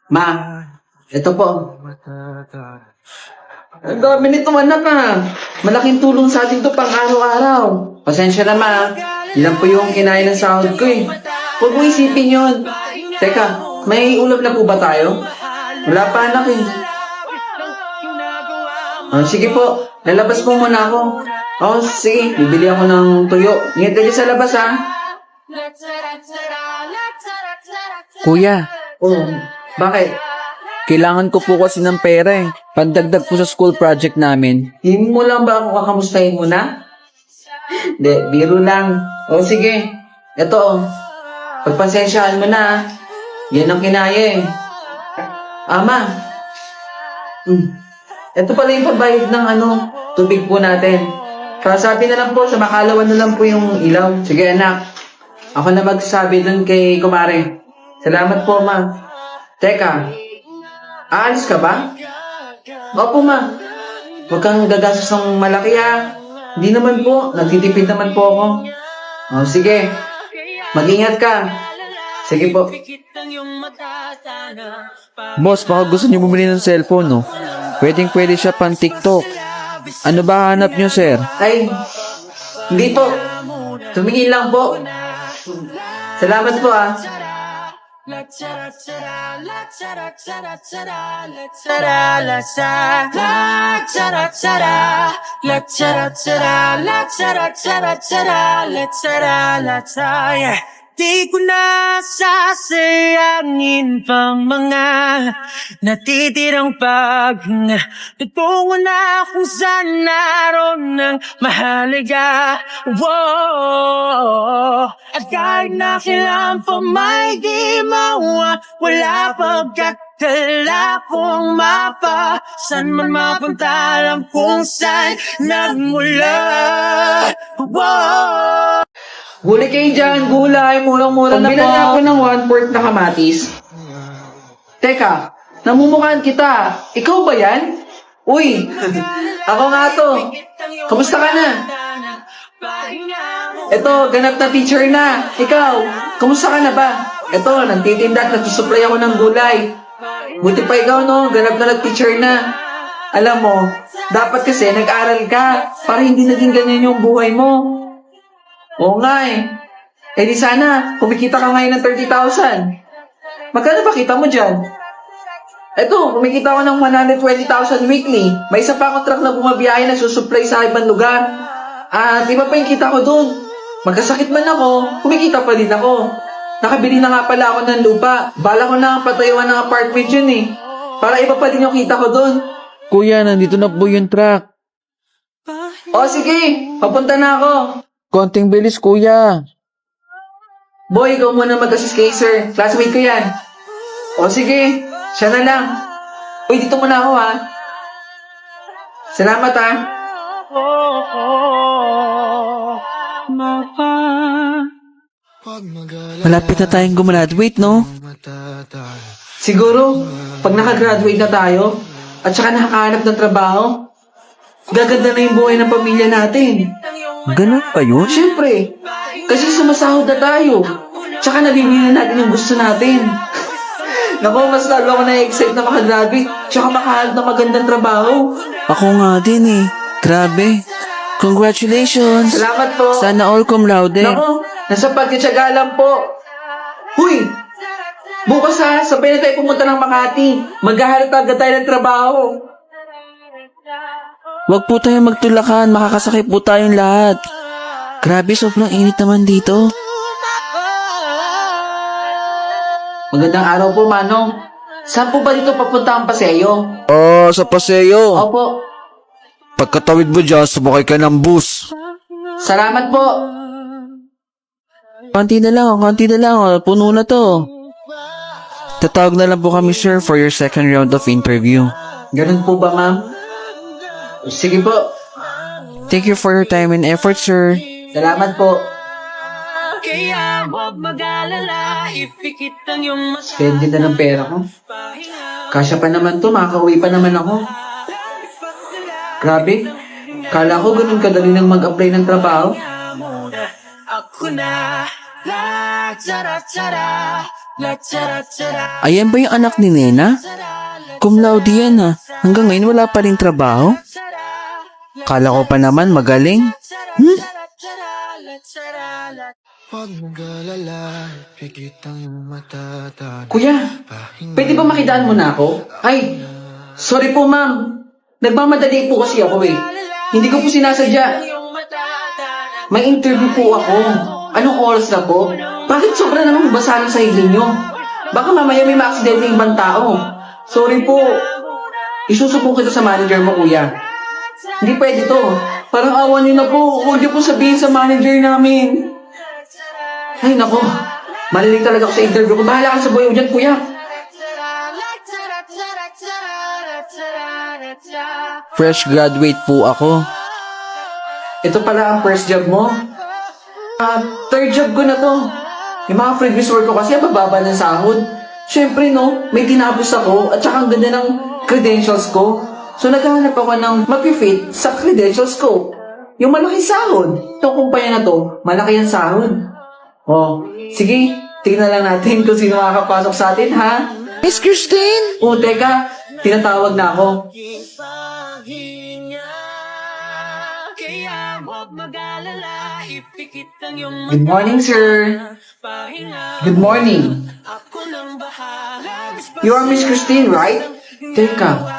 Ma, ito po. Ang dami nito anak Malaking tulong sa atin to pang araw-araw. Pasensya na ma. Ilan po yung kinain ng sahod ko eh. Huwag mo isipin yun. Teka, may ulam na po ba tayo? Wala pa anak eh. Sige po, lalabas po muna ako. Sige, bibili ako ng tuyo. Ingat kayo sa labas ha. Kuya, Bakit? kailangan ko po kasi ng pera eh. Pandagdag po sa school project namin. Hindi mo lang ba ako kakamustahin muna? Hindi, biro lang. Sige. Ito pagpasensyahan mo na Yan ang kinaya eh. Ama. Ito pala yung pagbayad ng tubig po natin. Sabi na lang po, sa makalawan na lang po yung ilaw. Sige anak. Ako na magsasabi dun kay kumare. Salamat po ma. Teka, aalis ka ba? Opo ma. Huwag kang gagastos ng malaki ha. Hindi naman po, nagtitipid naman po ako. Sige. Mag-ingat ka. Sige po. Boss, baka gusto niyo bumili ng cellphone, no? Pwedeng-pwede siya pang TikTok. Ano ba hanap niyo, sir? Ay, hindi po. Tumingin lang po. Salamat po ah. Di ko na sasayangin pang mga natitirang paghinga. Tutungo na kung saan naroon ng mahalaga. Whoa. At kahit na kailan pa may di mawawala pagkakala kong mapa. Saan man mapunta alam kung saan nagmula. Whoa. Gulay kayo dyan, gulay. Murang-mura na po. Pagbilan ako ng 1/4 na kamatis. Teka, namumukhaan kita. Ikaw ba yan? Uy, ako nga to. Kamusta ka na? Eto, ganap na teacher na. Ikaw, kamusta ka na ba? Eto, nagtitinda at nagsusupply ako ng gulay. Buti pa ikaw no, ganap na nag-teacher na. Alam mo, dapat kasi nag-aral ka para hindi naging ganyan yung buhay mo. Oo nga eh. Di sana, kumikita ka ngayon ng 30,000. Magkano ba kita mo dyan? Eto, kumikita ko ng 120,000 weekly. May isa pa akong truck na bumabiyahe na susupply sa ibang lugar. Iba pa yung kita ko dun. Magkasakit man ako, kumikita pa din ako. Nakabili na nga pala ako ng lupa. Bala ko na patayuan ng apartment yun eh. Para iba pa din yung kita ko dun. Kuya, nandito na po yung truck. Sige, papunta na ako. Konting bilis, kuya. Boy, ikaw muna mag-assist kay sir. Classmate ko yan. Sige, siya na lang. Uy, dito muna ako ha. Salamat ha. Malapit na tayong gumraduate, no? Siguro, pag nakagraduate na tayo, at saka nakakahanap ng trabaho, gaganda na yung buhay ng pamilya natin. Ganun pa yun? Siyempre, kasi sumasahod na tayo. Tsaka nabibili na natin yung gusto natin. Naku, mas lalo ako na-excite na makagraduate, tsaka makahanap ng magandang trabaho. Ako nga din eh. Grabe. Congratulations. Salamat po. Sana all cum laude. Naku, nasa pagkatsaga lang po. Huy! Bukas ha, sabay na tayo pumunta ng Makati. Maghahanap agad tayo ng trabaho. Huwag po tayong magtulakan. Makakasakit po tayong lahat. Grabe, sobrang init naman dito. Magandang araw po, Manong. Saan po ba dito papunta ang paseo? Sa paseo. Opo. Pagkatawid mo dyan, sumakay ka ng bus. Salamat po. Konti na lang. Puno na to. Tatawag na lang po kami, sir, for your second round of interview. Ganun po ba, ma'am? Sige po. Thank you for your time and effort, sir. Salamat po. Kaya huwag mag-alala, ipikit ang iyong mata. Spend na ng pera ko. Kasya pa naman to, makakauwi pa naman ako. Grabe. Kala ko ganun kadali nang mag-apply ng trabaho. Ako na, la, tara, tara, Ayan ba yung anak ni Nena? Cum laude yan ha. Hanggang ngayon wala pa rin trabaho? Kala ko pa naman magaling. Kuya, pwede ba makidaan mo na ako? Ay, sorry po ma'am. Nagmamadali po kasi ako eh. Hindi ko po sinasadya. May interview po ako. Anong oras na po? Bakit sobra namang basa ng sarili nyo? Baka mamaya may ma-accident ng ibang tao. Sorry po. Isusubong kita sa manager mo, kuya. Hindi pwede to. Parang awan nyo na po. Huwag nyo po sabihin sa manager namin. Ay, nako. Malilig talaga ako sa interview ko. Bahala ka sa buhay mo dyan, kuya. Fresh graduate po ako. Ito pala ang first job mo. Third job ko na to. Yung mga previous work ko kasi mababa ng sahod. Siyempre no, may tinapos ako at saka ang ganda ng credentials ko. So naghahanap ako ng mag-fit sa credentials ko. Yung malaki sahod. Itong kumpanya na to, malaki ang sahod. Oh, sige, tingnan lang natin kung sino makakapasok sa atin, ha? Miss Christine! Oh, teka, tinatawag na ako. Good morning, sir. Good morning. You are Miss Christine, right? Teka.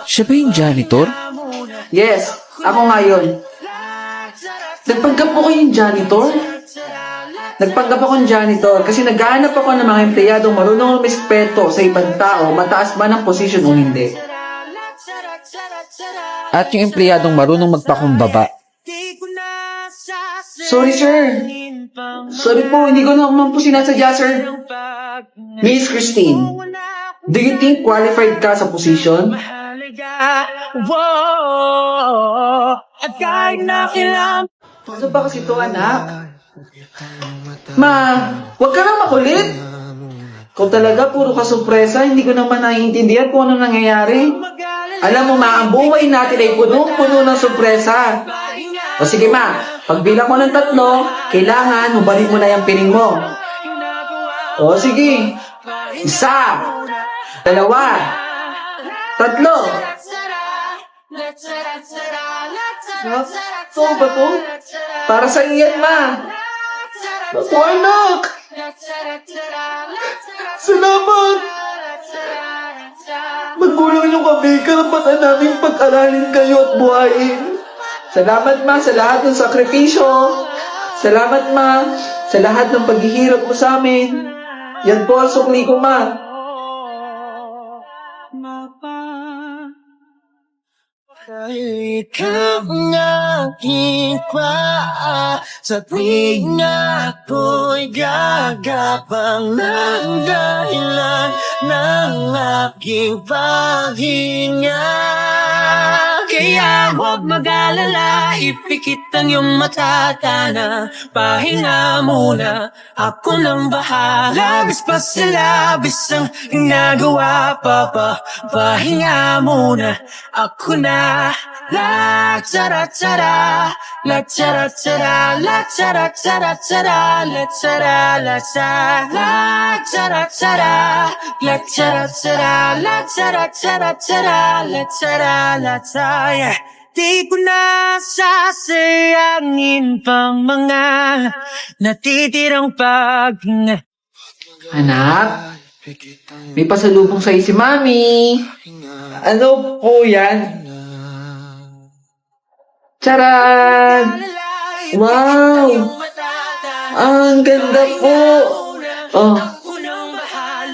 Siya ba yung janitor? Yes, ako nga yun. Nagpanggap po kayong janitor? Nagpanggap akong janitor kasi naghahanap ako ng mga empleyadong marunong umispeto sa ibang tao, mataas man ang posisyon o hindi. At yung empleyadong marunong magpakumbaba. Sorry, sir. Sorry po, hindi ko naman po sinasadya, sir. Miss Christine, do you think qualified ka sa position? At kahit na kailangan Ano ba kasi ito, anak? Ma, huwag ka na makulit. Kung talaga puro ka sorpresa, hindi ko naman naiintindihan kung ano nangyayari. Alam mo ma, ang buhay natin ay puno-puno ng sorpresa. O sige ma, pagbilang mo ng 3, kailangan hubarin mo na yung piling mo. O sige, 1, 2, 3. Ito ba to? Para sa iyan ma. Ako anak. Salamat. Magulang niyo kami, karapatan namin pag-aralin kayo at buhayin. Salamat ma sa lahat ng sakripisyo. Salamat ma sa lahat ng paghihirap mo sa amin. Yan po ang sukli ko ma. Ikaw ang aking paa sa tuwing ako'y gagapang ng dahilan ng aking paghinga. Kaya huwag mag-alala, ipikit ang iyong mata na pahinga muna. Ako nang bahala, labis pa sa labis ang ginagawa pa. Pahinga muna, ako na. La tara tara, la tara tara, la tara tara tara, la tara la tara, la tara tara, la tara tara, la tara tara tara, la tara la tara. Di ko na sasayangin pang mga natitirang paghinga. Anak, may pasalubong sa'yo si Mami. Ano po yan? Charan! Wow! Ang ganda po! Oh.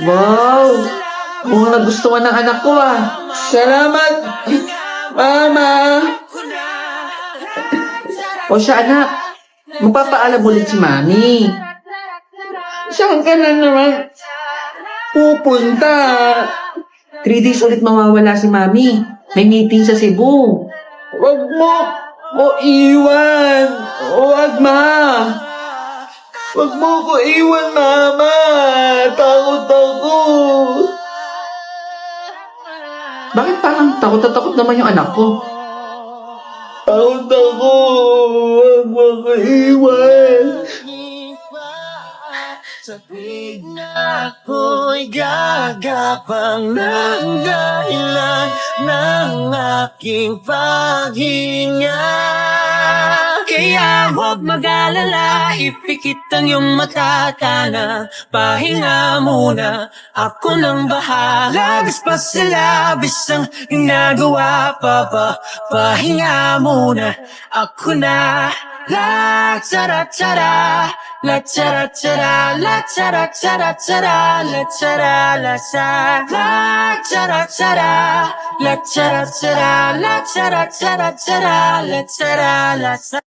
Wow! Mukhang nagustuhan ng anak ko ah. Salamat! Mama! O siya anak, magpapaalam ulit si Mami. Saan ka na naman pupunta? 3 days ulit mawawala si Mami. May meeting sa Cebu. Huwag mo iwan. Huwag ma. Huwag mo ko iwan, Mama. Takot ako. Bakit parang takot na takot naman yung anak ko? Takot ako. Huwag mo ko iwan. Sabig na ako'y gagapang ng dahilan ng aking paghinga. Kaya huwag mag-alala, ipikit ang iyong mata, tana. Pahinga muna, ako nang bahala. Labis pa sa labis ang ginagawa pa ba? Pahinga muna, ako na. La chara chara, la chara chara, la chara chara chara, la chara la chara, la chara chara, la chara chara, la chara chara chara, la chara la chara.